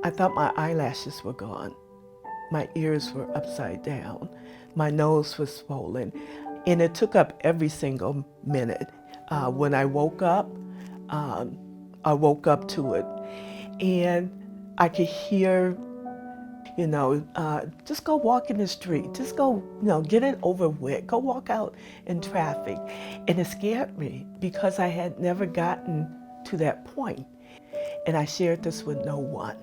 I thought my eyelashes were gone. My ears were upside down. My nose was swollen. And it took up every single minute. When I woke up to it. And I could hear, just go walk in the street. Just go, get it over with. Go walk out in traffic. And it scared me because I had never gotten to that point. And I shared this with no one.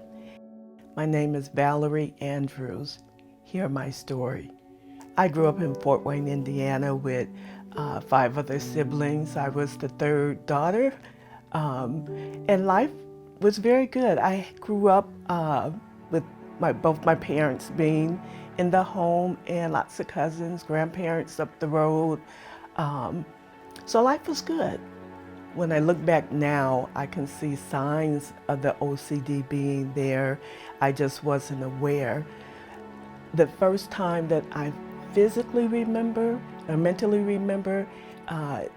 My name is Valerie Andrews. Hear my story. I grew up in Fort Wayne, Indiana with 5 other siblings. I was the third daughter, and life was very good. I grew up with both my parents being in the home and lots of cousins, grandparents up the road. So life was good. When I look back now, I can see signs of the OCD being there. I just wasn't aware. The first time that I physically remember or mentally remember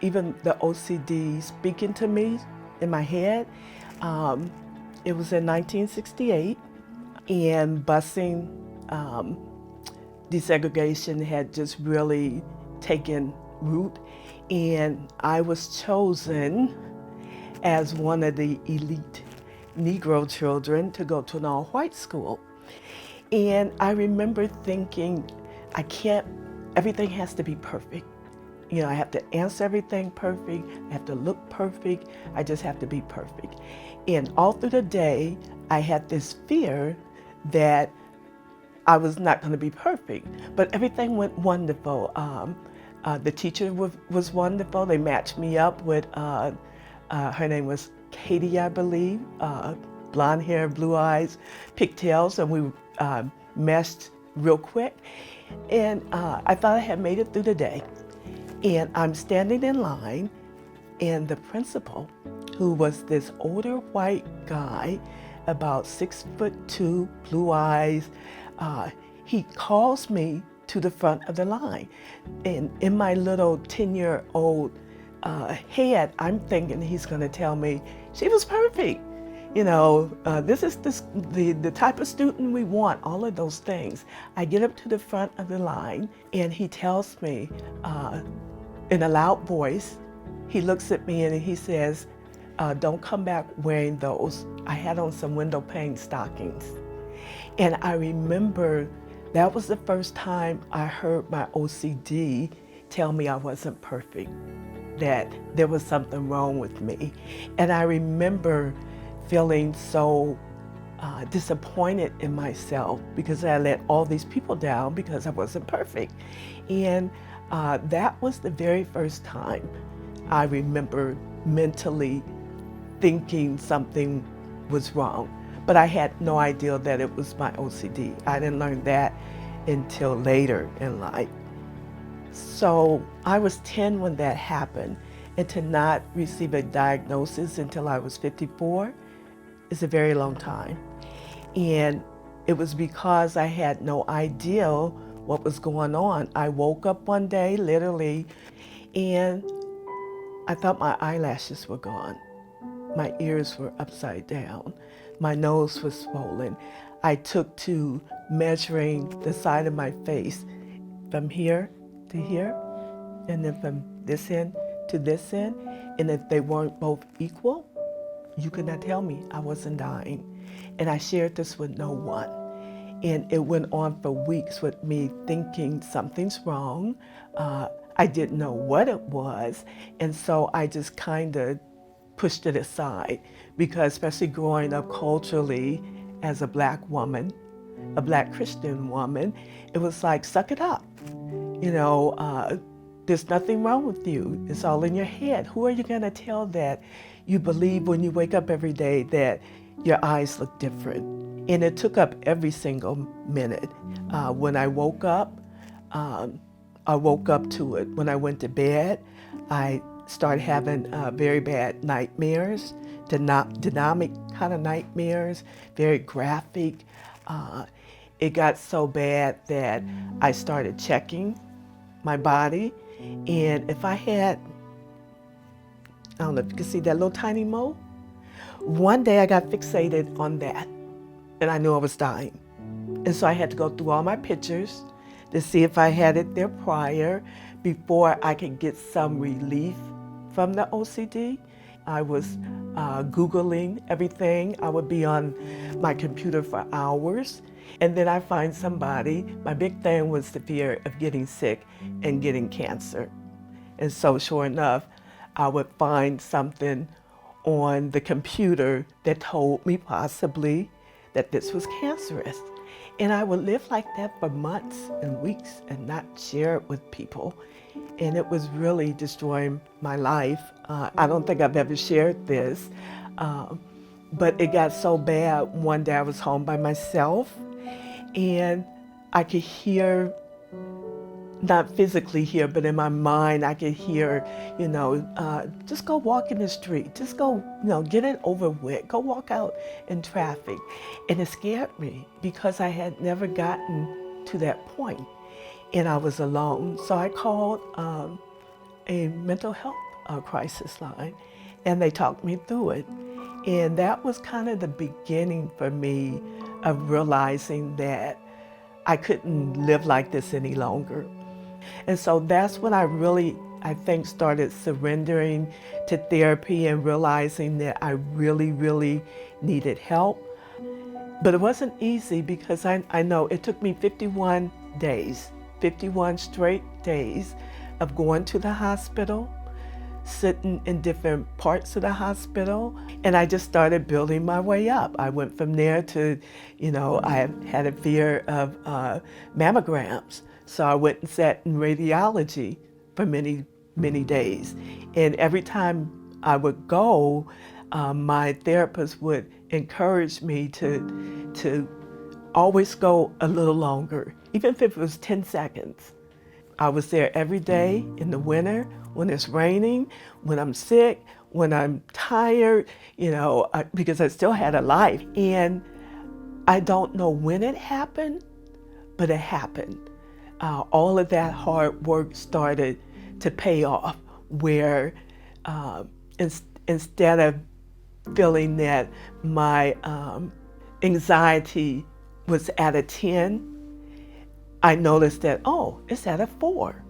even the OCD speaking to me in my head, it was in 1968, and busing desegregation had just really taken root, and I was chosen as one of the elite Negro children to go to an all-white school. And I remember thinking, everything has to be perfect. I have to answer everything perfect, I have to look perfect, I just have to be perfect. And all through the day, I had this fear that I was not going to be perfect, but everything went wonderful. The teacher was wonderful. They matched me up with, her name was Katie, I believe, blonde hair, blue eyes, pigtails, and we meshed real quick. And I thought I had made it through the day. And I'm standing in line, and the principal, who was this older white guy, about 6'2", blue eyes, he calls me to the front of the line. And in my little 10-year-old head, I'm thinking he's going to tell me, she was perfect. This is the type of student we want, all of those things. I get up to the front of the line, and he tells me in a loud voice, he looks at me and he says, don't come back wearing those. I had on some window pane stockings. And I remember that was the first time I heard my OCD tell me I wasn't perfect, that there was something wrong with me. And I remember feeling so disappointed in myself because I let all these people down because I wasn't perfect. And that was the very first time I remember mentally thinking something was wrong. But I had no idea that it was my OCD. I didn't learn that until later in life. So I was 10 when that happened, and to not receive a diagnosis until I was 54 is a very long time. And it was because I had no idea what was going on. I woke up one day, literally, and I thought my eyelashes were gone. My ears were upside down. My nose was swollen. I took to measuring the side of my face from here to here, and then from this end to this end. And if they weren't both equal, you could not tell me I wasn't dying. And I shared this with no one. And it went on for weeks with me thinking something's wrong. I didn't know what it was. And so I just kind of pushed it aside, because especially growing up culturally as a Black woman, a Black Christian woman, it was like, suck it up. There's nothing wrong with you. It's all in your head. Who are you going to tell that you believe when you wake up every day that your eyes look different? And it took up every single minute. When I woke up to it. When I went to bed, I started having very bad nightmares, dynamic kind of nightmares, very graphic. It got so bad that I started checking my body. And if I had, I don't know if you can see that little tiny mole, one day I got fixated on that. and I knew I was dying. And so I had to go through all my pictures to see if I had it there prior before I could get some relief from the OCD. I was Googling everything. I would be on my computer for hours. And then I find somebody. My big thing was the fear of getting sick and getting cancer. And so sure enough, I would find something on the computer that told me possibly that this was cancerous. And I would live like that for months and weeks and not share it with people. And it was really destroying my life. I don't think I've ever shared this, but it got so bad. One day I was home by myself and I could hear, not physically hear, but in my mind I could hear, just go walk in the street, just go, get it over with, go walk out in traffic. And it scared me because I had never gotten to that point and I was alone. So I called a mental health crisis line and they talked me through it. And that was kind of the beginning for me of realizing that I couldn't live like this any longer. And so that's when I really, I think, started surrendering to therapy and realizing that I really, really needed help. But it wasn't easy because I know it took me 51 days, 51 straight days of going to the hospital, sitting in different parts of the hospital, and I just started building my way up. I went from there to, I had a fear of mammograms. So I went and sat in radiology for many, many days. And every time I would go, my therapist would encourage me to always go a little longer, even if it was 10 seconds. I was there every day in the winter, when it's raining, when I'm sick, when I'm tired, because I still had a life. And I don't know when it happened, but it happened. All of that hard work started to pay off, where instead of feeling that my anxiety was at a 10, I noticed that, it's at a 4.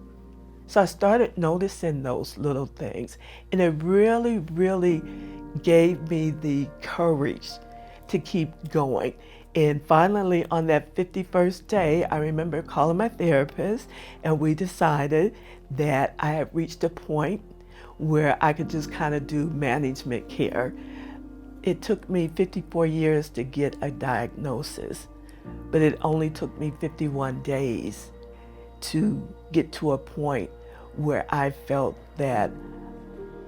So I started noticing those little things. And it really, really gave me the courage to keep going. And finally, on that 51st day, I remember calling my therapist, and we decided that I had reached a point where I could just kind of do management care. It took me 54 years to get a diagnosis, but it only took me 51 days to get to a point where I felt that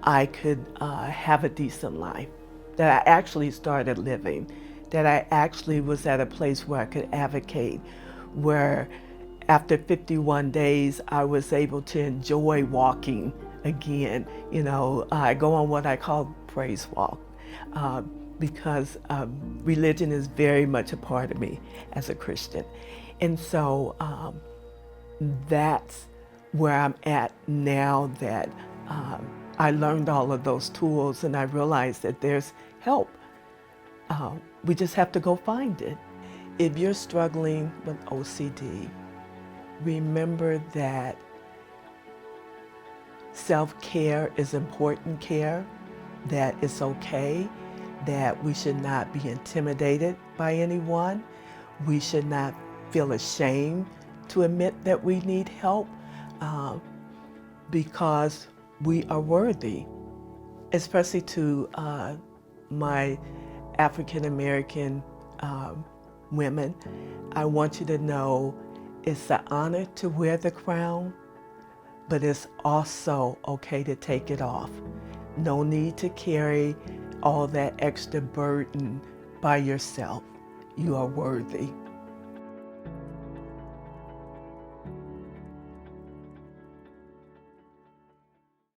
I could have a decent life, that I actually started living, that I actually was at a place where I could advocate, where after 51 days, I was able to enjoy walking again. I go on what I call praise walk because religion is very much a part of me as a Christian. And so that's where I'm at now, that I learned all of those tools and I realized that there's help. We just have to go find it. If you're struggling with OCD, remember that self-care is important care, that it's okay, that we should not be intimidated by anyone. We should not feel ashamed to admit that we need help because we are worthy, especially to my African American women. I want you to know it's an honor to wear the crown, but it's also okay to take it off. No need to carry all that extra burden by yourself. You are worthy.